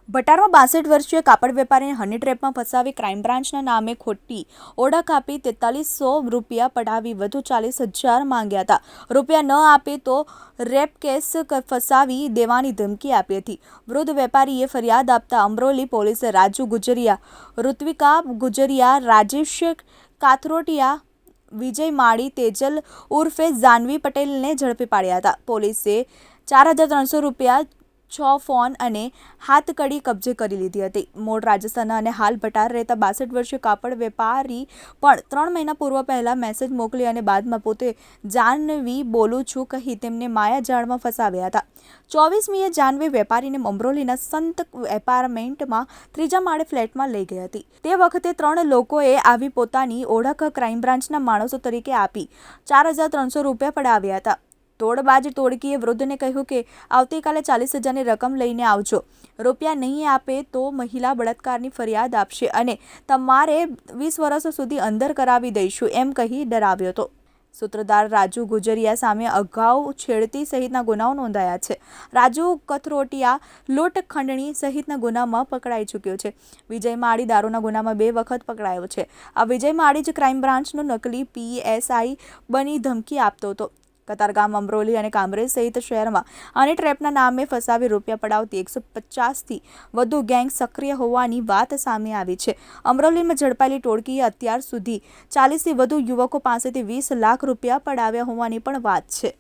ભટારમાં 62 વર્ષીય કાપડ વેપારીને હની ટ્રેપમાં ફસાવી ક્રાઇમ બ્રાન્ચના નામે ખોટી ઓળખ આપી 4300 રૂપિયા પડાવી વધુ 40,000 માંગ્યા હતા. રૂપિયા ન આપે તો રેપ કેસ ફસાવી દેવાની ધમકી આપી હતી. વૃદ્ધ વેપારીએ ફરિયાદ આપતા અમરોલી પોલીસે રાજુ ગુજરિયા, ઋત્વિકા ગુજરિયા, રાજેશ કાથરોટિયા, વિજય માળી, તેજલ ઉર્ફે જાનવી પટેલને ઝડપી પાડ્યા હતા. પોલીસે 4,300 રૂપિયા, 6 ફોન અને હાથકડી કબજે કરી લીધી હતી. મૂળ રાજસ્થાનના અને હાલ ભટાર રહેતા 62 વર્ષીય કાપડ વેપારી પણ 3 મહિના પૂર્વ પહેલા મેસેજ મોકલી અને બાદમાં પોતે જાનવી બોલું છું કહી તેમને માયાજાળમાં ફસાવ્યા હતા. 24મીએ જાનવી વેપારીને અમરોલીના સંત એપાર્ટમેન્ટમાં 3જા માળે ફ્લેટમાં લઈ ગઈ હતી. તે વખતે 3 લોકોએ આવી પોતાની ઓળખ ક્રાઇમ બ્રાન્ચના માણસો તરીકે આપી 4,300 રૂપિયા પડાવ્યા હતા. તોડબાજ ટોળકીએ વૃદ્ધને કહ્યું કે આવતીકાલે 40,000ની રકમ લઈને આવજો. રૂપિયા નહીં આપે તો મહિલા બળાત્કારની ફરિયાદ આપશે અને તમારે 20 વર્ષ સુધી અંદર કરાવી દઈશું એમ કહી ડરાવ્યો હતો. સૂત્રધાર રાજુ ગુજરિયા સામે અગાઉ છેડતી સહિતના ગુનાઓ નોંધાયા છે. રાજુ કથરોટિયા લૂંટ, ખંડણી સહિતના ગુનામાં પકડાઈ ચૂક્યો છે. વિજય માળી દારૂના ગુનામાં 2 વખત પકડાયો છે. આ વિજય માળી જ ક્રાઇમ બ્રાન્ચનો નકલી PSI બની ધમકી આપતો હતો. કતારગામ, અમરોલી અને કામરેજ સહિત શહેરમાં હની ટ્રેપના નામે ફસાવી રૂપિયા પડાવતી 150થી વધુ ગેંગ સક્રિય હોવાની વાત સામે આવી છે. અમરોલીમાં ઝડપાયેલી ટોળકીએ અત્યાર સુધી 40થી વધુ યુવકો પાસેથી 20 લાખ રૂપિયા પડાવ્યા હોવાની પણ વાત છે.